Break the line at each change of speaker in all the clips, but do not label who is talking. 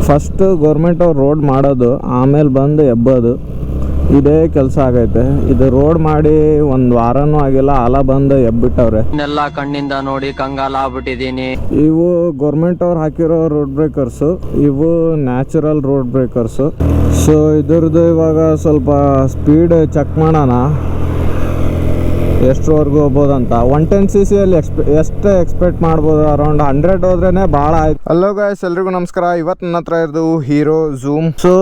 First government ಅವ್ರು road ಮಾಡೋದು, ಆಮೇಲೆ ಬಂದು ಎಬ್ಬೋದು, ಇದೇ ಕೆಲಸ ಆಗೈತೆ. ಇದು ರೋಡ್ ಮಾಡಿ ಒಂದ್ ವಾರನೂ ಆಗಿಲ್ಲ, ಆಲ ಬಂದು ಎಬ್ಬಿಟ್ಟವ್ರೆ.
ಎಲ್ಲ ಕಣ್ಣಿಂದ ನೋಡಿ ಕಂಗಾಲ ಆಗ್ಬಿಟ್ಟಿದೀನಿ.
ಇವು ಗೌರ್ಮೆಂಟ್ ಅವ್ರು ಹಾಕಿರೋ ರೋಡ್ ಬ್ರೇಕರ್ಸ್, ಇವು ನ್ಯಾಚುರಲ್ ರೋಡ್ ಬ್ರೇಕರ್ಸ್. ಸೊ ಇದ್ರದ್ದು ಇವಾಗ ಸ್ವಲ್ಪ ಸ್ಪೀಡ್ ಚೆಕ್ ಮಾಡೋಣ ಎಷ್ಟರವರೆಗೂ ಹೋಗ್ಬೋದಂತ. 110cc ಅಲ್ಲಿ ಎಷ್ಟು ಎಕ್ಸ್ಪೆಕ್ಟ್ ಮಾಡ್ಬೋದು? ಅರೌಂಡ್ 100 ಹೋದ್ರೇನೆ ಭಾಳ ಆಯ್ತು. ಹಲೋ ಗಾಯ್ಸ್, ಎಲ್ರಿಗೂ ನಮಸ್ಕಾರ. ಇವತ್ತು ನನ್ನ ಹತ್ರ ಇರೋದು ಹೀರೋ ಝೂಮ್. ಸೊ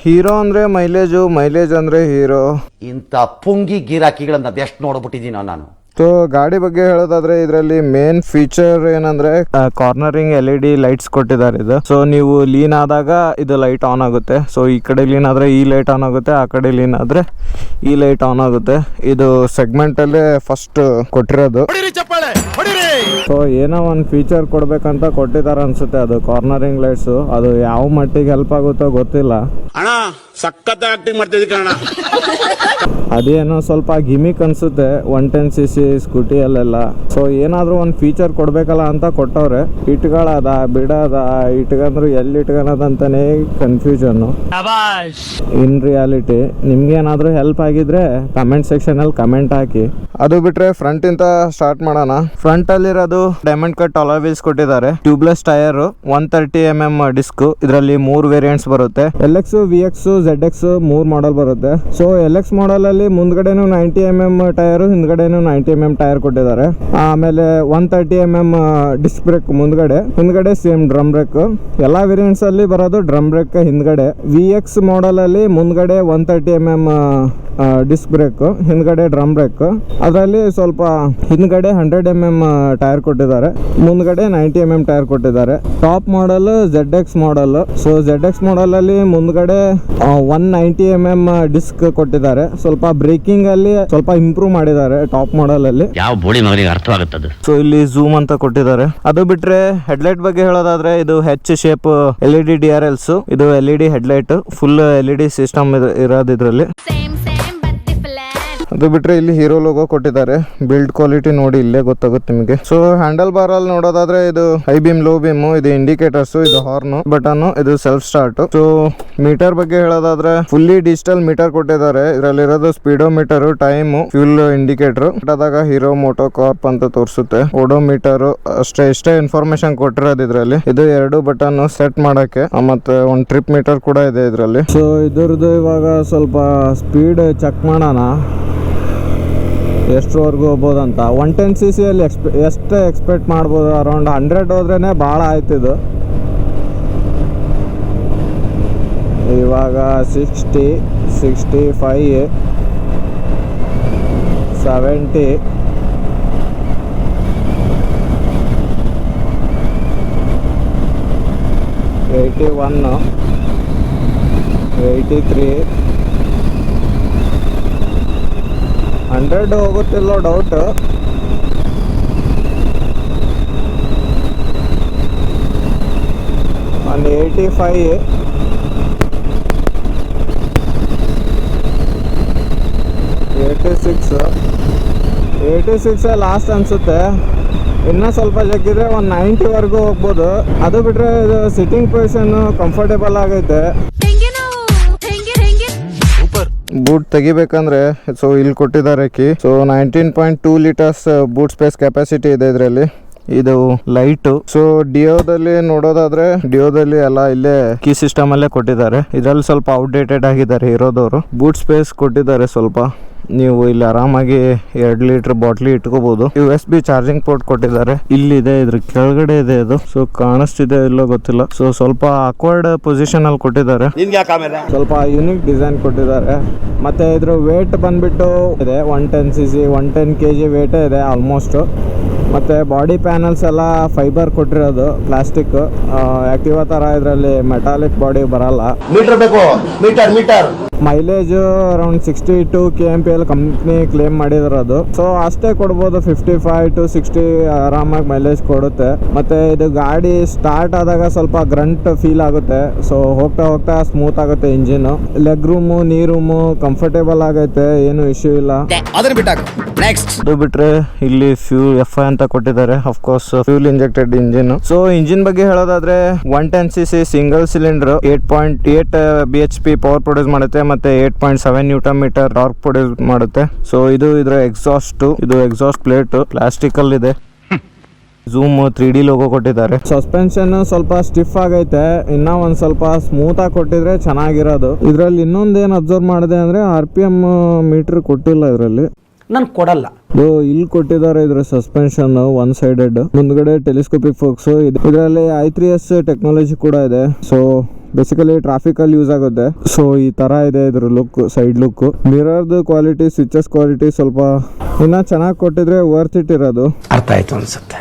ಹೀರೋ ಅಂದ್ರೆ ಮೈಲೇಜ್ ಅಂದ್ರೆ ಹೀರೋ.
ಇಂಥ ಪುಂಗಿ ಗಿರಾಕಿಗಳನ್ನ ಅದೆಷ್ಟು ನೋಡ್ಬಿಟ್ಟಿದ್ದೀನೋ ನಾನು.
ಸೊ ಗಾಡಿ ಬಗ್ಗೆ ಹೇಳೋದಾದ್ರೆ ಇದರಲ್ಲಿ ಮೇನ್ ಫೀಚರ್ ಏನಂದ್ರೆ ಕಾರ್ನರಿಂಗ್ LED ಲೈಟ್ಸ್ ಕೊಟ್ಟಿದ್ದಾರೆ ಇದು. ಸೊ ನೀವು ಲೀನ್ ಆದಾಗ ಇದು ಲೈಟ್ ಆನ್ ಆಗುತ್ತೆ. ಸೊ ಈ ಕಡೆ ಲೀನ್ ಆದ್ರೆ ಈ ಲೈಟ್ ಆನ್ ಆಗುತ್ತೆ, ಆ ಕಡೆ ಲೀನ್ ಆದ್ರೆ ಈ ಲೈಟ್ ಆನ್ ಆಗುತ್ತೆ. ಇದು ಸೆಗ್ಮೆಂಟ್ ಅಲ್ಲೇ ಫಸ್ಟ್ ಕೊಟ್ಟಿರೋದು. ಸೊ ಏನೋ ಒಂದು ಫೀಚರ್ ಕೊಡ್ಬೇಕಂತ ಕೊಟ್ಟಿದ್ದಾರೆ ಅನ್ಸುತ್ತೆ. ಅದು ಕಾರ್ನರಿಂಗ್ ಲೈಟ್ಸ್, ಅದು ಯಾವ ಮಟ್ಟಿಗೆ ಹೆಲ್ಪ್ ಆಗುತ್ತೋ ಗೊತ್ತಿಲ್ಲ.
ಸಖತ್ ಆಕ್ಟಿಂಗ್ ಮಾಡ್ತಿದ್ದೆ ಕಣ.
ಅದೇನೋ ಸ್ವಲ್ಪ ಗಿಮಿಕ್ ಅನ್ಸುತ್ತೆ 110cc ಸ್ಕೂಟಿಯಲ್ಲೆಲ್ಲ. ಸೊ ಏನಾದ್ರೂ ಒಂದು ಫೀಚರ್ ಕೊಡ್ಬೇಕಲ್ಲ ಅಂತ ಕೊಟ್ಟವ್ರೆ. ಇಟ್ಗಳದ ಬಿಡದ, ಇಟ್ಕಂದ್ರು ಎಲ್ಲಿ ಇಟ್ಕೊಳದಂತಾನೆ ಕನ್ಫ್ಯೂಷನ್. ಇನ್ ರಿಯಾಲಿಟಿ ನಿಮ್ಗೆ ಏನಾದ್ರೂ ಹೆಲ್ಪ್ ಆಗಿದ್ರೆ ಕಮೆಂಟ್ ಸೆಕ್ಷನ್ ಅಲ್ಲಿ ಕಮೆಂಟ್ ಹಾಕಿ. ಅದು ಬಿಟ್ರೆ ಫ್ರಂಟ್ ಇಂದ ಸ್ಟಾರ್ಟ್ ಮಾಡೋಣ. ಫ್ರಂಟ್ ಅಲ್ಲಿರೋದು ಡೈಮಂಡ್ ಕಟ್ ಅಲಾಯ್ ವೀಲ್ಸ್ ಕೊಟ್ಟಿದ್ದಾರೆ. Tubeless tyre, 130mm disc. ಇದರಲ್ಲಿ 3 ವೇರಿಯಂಟ್ಸ್ ಬರುತ್ತೆ. LX, VX, ZX 3 ಮಾಡೆಲ್ ಬರುತ್ತೆ. ಸೊ LX ಮಾಡೆಲ್ ಅಲ್ಲಿ ಮುಂದ್ಗಡೆನು 90mm ಟೈರ್, ಹಿಂದ್ಗಡೆನು 90mm ಟೈರ್ ಕೊಟ್ಟಿದ್ದಾರೆ. ಆಮೇಲೆ 130mm ಡಿಸ್ಕ್ ಬ್ರೇಕ್ ಮುಂದ್ಗಡೆ, ಹಿಂದ್ಗಡೆ ಸೇಮ್ ಡ್ರಮ್ ಬ್ರೇಕ್. ಎಲ್ಲಾ ವೇರಿಯಂಟ್ಸ್ ಅಲ್ಲಿ ಬರೋದು ಡ್ರಮ್ ಬ್ರೇಕ್ ಹಿಂದ್ಗಡೆ. VX ಮಾಡೆಲ್ ಅಲ್ಲಿ ಮುಂದ್ಗಡೆ 130mm ಡಿಸ್ಕ್ ಬ್ರೇಕ್, ಹಿಂದ್ಗಡೆ ಡ್ರಮ್ ಬ್ರೇಕ್. ಅದರಲ್ಲಿ ಸ್ವಲ್ಪ ಹಿಂದ್ಗಡೆ 100mm ಟೈರ್ ಕೊಟ್ಟಿದ್ದಾರೆ, ಮುಂದ್ಗಡೆ 90mm ಟೈರ್ ಕೊಟ್ಟಿದ್ದಾರೆ. ಟಾಪ್ ಮಾಡಲ್ ZX ಮಾಡಲ್. ಸೊ ZX ಮಾಡಲ್ ಅಲ್ಲಿ ಮುಂದ್ಗಡೆ 190mm ಡಿಸ್ಕ್ ಕೊಟ್ಟಿದ್ದಾರೆ. ಸ್ವಲ್ಪ ಬ್ರೇಕಿಂಗ್ ಅಲ್ಲಿ ಸ್ವಲ್ಪ ಇಂಪ್ರೂವ್ ಮಾಡಿದ್ದಾರೆ ಟಾಪ್ ಮಾಡಲ್ ಅಲ್ಲಿ.
ಯಾವ ಬೋಳಿ ಮಗನಿಗೆ ಅರ್ಥವಾಗುತ್ತದೆ.
ಸೊ ಇಲ್ಲಿ ಝೂಮ್ ಅಂತ ಕೊಟ್ಟಿದ್ದಾರೆ. ಅದು ಬಿಟ್ರೆ ಹೆಡ್ಲೈಟ್ ಬಗ್ಗೆ ಹೇಳೋದಾದ್ರೆ ಇದು H ಶೇಪ್ LED DRLs. ಇದು LED headlight, full LED system ಇರೋದು ಇದ್ರಲ್ಲಿ. ಅದು ಬಿಟ್ರೆ ಇಲ್ಲಿ ಹೀರೋ ಲೋಗೋ ಕೊಟ್ಟಿದ್ದಾರೆ. ಬಿಲ್ಡ್ ಕ್ವಾಲಿಟಿ ನೋಡಿ ಇಲ್ಲೇ ಗೊತ್ತಾಗುತ್ತೆ ನಿಮಗೆ. ಸೊ ಹ್ಯಾಂಡಲ್ ಬಾರ್ ಅಲ್ಲಿ ನೋಡೋದಾದ್ರೆ ಇದು ಹೈ ಬೀಮ್, ಲೋ ಬೀಮ್, ಇದು ಇಂಡಿಕೇಟರ್ಸ್, ಇದು ಹಾರ್ನ್ ಬಟನ್, ಇದು ಸೆಲ್ಫ್ ಸ್ಟಾರ್ಟ್. ಸೊ ಮೀಟರ್ ಬಗ್ಗೆ ಹೇಳೋದಾದ್ರೆ ಫುಲ್ಲಿ ಡಿಜಿಟಲ್ ಮೀಟರ್ ಕೊಟ್ಟಿದ್ದಾರೆ. ಇದರಲ್ಲಿರೋದು speedometer, time, fuel indicator. ಆದಾಗ ಹೀರೋ ಮೋಟೋ ಕಾರ್ಪ್ ಅಂತ ತೋರಿಸುತ್ತೆ. ಓಡೋಮೀಟರ್, ಇಷ್ಟೇ ಇನ್ಫಾರ್ಮೇಶನ್ ಕೊಟ್ಟಿರೋದು ಇದ್ರಲ್ಲಿ. ಇದು 2 ಬಟನ್ ಸೆಟ್ ಮಾಡಕ್ಕೆ, ಮತ್ತೆ ಒಂದು ಟ್ರಿಪ್ ಮೀಟರ್ ಕೂಡ ಇದೆ ಇದರಲ್ಲಿ. ಸೊ ಇದ್ರದ್ದು ಇವಾಗ ಸ್ವಲ್ಪ ಸ್ಪೀಡ್ ಚೆಕ್ ಮಾಡೋಣ ಎಷ್ಟರವರೆಗೂ ಹೋಗ್ಬೋದಂತ. 110cc ಅಲ್ಲಿ ಎಷ್ಟು ಎಕ್ಸ್ಪೆಕ್ಟ್ ಮಾಡ್ಬೋದು? ಅರೌಂಡ್ 100 ಹೋದ್ರೇನೆ ಭಾಳ ಆಯ್ತು ಇದು. ಇವಾಗ 60, 65, 70, 81, 83, 100 ಹೋಗುತ್ತಿಲ್ಲೋ ಡೌಟ್. ಒಂದು 85, 86 ಲಾಸ್ಟ್ ಅನ್ಸುತ್ತೆ. ಇನ್ನೂ ಸ್ವಲ್ಪ ಜಗ್ಗಿದ್ರೆ ಒಂದು 90ವರೆಗೂ ಹೋಗ್ಬೋದು. ಅದು ಬಿಟ್ರೆ ಇದು ಸಿಟ್ಟಿಂಗ್ ಪೊಸಿಷನ್ ಕಂಫರ್ಟೇಬಲ್ ಆಗೈತೆ. ಬೂಟ್ ತೆಗಿಬೇಕಂದ್ರೆ ಸೊ ಇಲ್ಲಿ ಕೊಟ್ಟಿದ್ದಾರೆ key. So 19.2 litres boot space capacity ಇದೆ ಇದರಲ್ಲಿ. ಇದು ಲೈಟ್. ಸೊ ಡಿಯೋದಲ್ಲಿ ನೋಡೋದಾದ್ರೆ ಡಿಯೋದಲ್ಲಿ ಎಲ್ಲ ಇಲ್ಲೇ ಕೀ ಸಿಸ್ಟಮ್ ಅಲ್ಲೇ ಕೊಟ್ಟಿದ್ದಾರೆ. ಇದರಲ್ಲಿ ಸ್ವಲ್ಪ ಔಟ್ಡೇಟೆಡ್ ಆಗಿದ್ದಾರೆ ಇರೋದವರು. ಬೂಟ್ ಸ್ಪೇಸ್ ಕೊಟ್ಟಿದ್ದಾರೆ ಸ್ವಲ್ಪ. ನೀವು ಇಲ್ಲಿ ಆರಾಮಾಗಿ 2 ಲೀಟರ್ ಬಾಟ್ಲಿ ಇಟ್ಕೋಬಹುದು. USB ಚಾರ್ಜಿಂಗ್ ಪೋರ್ಟ್ ಕೊಟ್ಟಿದ್ದಾರೆ. ಇಲ್ಲಿದೆ, ಇದ್ರ ಕೆಳಗಡೆ ಇದೆ ಅದು. ಸೊ ಕಾಣಿಸ್ತಿದೆ ಇಲ್ಲೋ ಗೊತ್ತಿಲ್ಲ. ಸೊ ಸ್ವಲ್ಪ ಅಕ್ವರ್ಡ್ ಪೊಸಿಷನ್ ಅಲ್ಲಿ ಕೊಟ್ಟಿದ್ದಾರೆ. ಸ್ವಲ್ಪ ಯೂನಿಕ್ ಡಿಸೈನ್ ಕೊಟ್ಟಿದ್ದಾರೆ. ಮತ್ತೆ ಇದ್ರ ವೇಟ್ ಬಂದ್ಬಿಟ್ಟು ಇದೆ 110cc, 110 kg ವೇಟ್ ಇದೆ ಆಲ್ಮೋಸ್ಟ್. ಮತ್ತೆ ಬಾಡಿ ಪ್ಯಾನಲ್ಸ್ ಎಲ್ಲ ಫೈಬರ್ ಕೊಟ್ಟಿರೋದು, ಪ್ಲಾಸ್ಟಿಕ್. ಆಕ್ಟಿವಾ ತರ ಇದರಲ್ಲಿ ಮೆಟಾಲಿಕ್ ಬಾಡಿ ಬರಲ್ಲ.
ಮೀಟರ್ ಬೇಕು, meter.
Mileage around 62 KMPL company claim ಮಾಡಿದಾರೆ ಅದು. ಸೊ ಅಷ್ಟೇ ಕೊಡ್ಬೋದು, 55 to 60 ಆರಾಮಾಗಿ ಮೈಲೇಜ್ ಕೊಡುತ್ತೆ. ಮತ್ತೆ ಇದು ಗಾಡಿ ಸ್ಟಾರ್ಟ್ ಆದಾಗ ಸ್ವಲ್ಪ ಗ್ರಂಟ್ ಫೀಲ್ ಆಗುತ್ತೆ. ಸೊ ಹೋಗ್ತಾ ಹೋಗ್ತಾ ಸ್ಮೂತ್ ಆಗುತ್ತೆ ಇಂಜಿನ್. ಲೆಗ್ ರೂಮು ನೀ ರೂಮು ಕಂಫರ್ಟೇಬಲ್ ಆಗೈತೆ, ಏನು ಇಶ್ಯೂ ಇಲ್ಲ. ಅದು ಬಿಟ್ರೆ ಇಲ್ಲಿ ಫ್ಯೂಲ್ FI ಅಂತ ಕೊಟ್ಟಿದ್ದಾರೆ, of course fuel injected engine. So engine ಬಗ್ಗೆ ಹೇಳೋದಾದ್ರೆ 110cc single cylinder 8.8 bhp power produce ಮಾಡುತ್ತೆ, ಮತ್ತೆ 8.7 Nm ಟಾರ್ಕ್ ಪ್ರೊಡ್ಯೂಸ್ ಮಾಡುತ್ತೆ. ಸೊ ಇದು ಇದರ ಎಕ್ಸಾಸ್ಟ್, ಇದು ಎಕ್ಸಾಸ್ಟ್ ಪ್ಲೇಟ್ ಪ್ಲಾಸ್ಟಿಕ್ ಅಲ್ಲಿ ಇದೆ. ಝೂಮ್ 3D ಲೋಗೋ ಕೊಟ್ಟಿದ್ದಾರೆ. ಸಸ್ಪೆನ್ಷನ್ ಸ್ವಲ್ಪ ಸ್ಟಿಫ್ ಆಗೈತೆ, ಇನ್ನ ಒಂದ್ ಸ್ವಲ್ಪ ಸ್ಮೂತ್ ಆಗಿ ಕೊಟ್ಟಿದ್ರೆ ಚೆನ್ನಾಗಿರೋದು. ಇದ್ರಲ್ಲಿ ಇನ್ನೊಂದೇನ್ ಅಬ್ಸರ್ವ್ ಮಾಡಿದೆ ಅಂದ್ರೆ RPM ಮೀಟರ್ ಕೊಟ್ಟಿಲ್ಲ ಇದ್ರಲ್ಲಿ.
ನಾನು ಕೊಡಲ್ಲ.
ಇಲ್ಲಿ ಕೊಟ್ಟಿದ್ದಾರೆ ಇದ್ರ ಸಸ್ಪೆನ್ಷನ್ ಒನ್ ಸೈಡೆಡ್, ಮುಂದ್ಗಡೆ ಟೆಲಿಸ್ಕೋಪಿಕ್ ಫೋಕ್ಸ್. ಇದರಲ್ಲಿ i3s ಟೆಕ್ನಾಲಜಿ ಕೂಡ ಇದೆ. ಸೊ ಬೇಸಿಕಲಿ ಟ್ರಾಫಿಕ್ ಅಲ್ಲಿ ಯೂಸ್ ಆಗುತ್ತೆ. ಸೊ ಈ ತರ ಇದೆ ಇದ್ರ ಲುಕ್, ಸೈಡ್ ಲುಕ್. ಮಿರರ್ದು ಕ್ವಾಲಿಟಿ, ಸ್ವಿಚಸ್ ಕ್ವಾಲಿಟಿ ಸ್ವಲ್ಪ ಇನ್ನ ಚೆನ್ನಾಗಿ ಕೊಟ್ಟಿದ್ರೆ ವರ್ತ್ ಇಟ್ ಇರೋದು.
ಅರ್ಥ ಆಯ್ತು ಅನ್ಸುತ್ತೆ.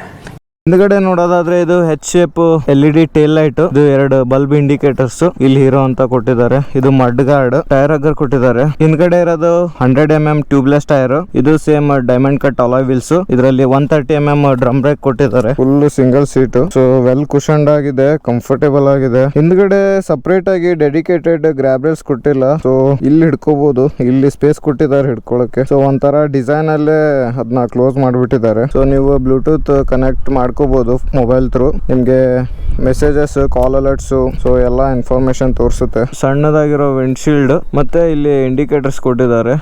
ಹಿಂದ್ಗಡೆ ನೋಡೋದಾದ್ರೆ ಇದು H shape LED tail light, ಇದು 2 ಬಲ್ಬ್ ಇಂಡಿಕೇಟರ್ಸ್ ಇಲ್ಲಿ ಹೀರೋ ಅಂತ ಕೊಟ್ಟಿದ್ದಾರೆ. ಇದು ಮಡ್ ಗಾರ್ಡ್, ಟೈರ್ ಅಗರ್ ಕೊಟ್ಟಿದ್ದಾರೆ. ಹಿಂದ್ಗಡೆ ಇರೋದು 100 mm ಟ್ಯೂಬ್ಲೆಸ್ ಟೈರ್, ಇದು same diamond cut alloy wheels. ಇದರಲ್ಲಿ 130 mm ಡ್ರಮ್ ಬ್ರೇಕ್ ಕೊಟ್ಟಿದ್ದಾರೆ. Full single seat, so well cushioned ಆಗಿದೆ, ಕಂಫರ್ಟೇಬಲ್ ಆಗಿದೆ. ಹಿಂದ್ಗಡೆ ಸಪರೇಟ್ ಆಗಿ ಡೆಡಿಕೇಟೆಡ್ ಗ್ರಾಬ್ರೇಲ್ಸ್ ಕೊಟ್ಟಿಲ್ಲ. ಸೊ ಇಲ್ಲಿ ಹಿಡ್ಕೋಬಹುದು, ಇಲ್ಲಿ ಸ್ಪೇಸ್ ಕೊಟ್ಟಿದ್ದಾರೆ ಹಿಡ್ಕೊಳಕ್ಕೆ. ಸೊ ಒಂಥರ ಡಿಸೈನ್ ಅಲ್ಲೇ ಅದನ್ನ ಕ್ಲೋಸ್ ಮಾಡಿಬಿಟ್ಟಿದ್ದಾರೆ. ಸೊ ನೀವು ಬ್ಲೂಟೂತ್ ಕನೆಕ್ಟ್ ಮಾಡ್ಕೋಬಹುದು ಮೊಬೈಲ್ ಥ್ರೂ. ನಿಮ್ಗೆ ಮೆಸೇಜಸ್, ಕಾಲ್ ಅಲರ್ಟ್ಸ್, ಸೊ ಎಲ್ಲ ಇನ್ಫಾರ್ಮೇಶನ್ ತೋರಿಸುತ್ತೆ. ಸಣ್ಣದಾಗಿರೋ ವಿಂಡ್ಶೀಲ್ಡ್, ಮತ್ತೆ ಇಲ್ಲಿ ಇಂಡಿಕೇಟರ್ಸ್ ಕೊಟ್ಟಿದ್ದಾರೆ.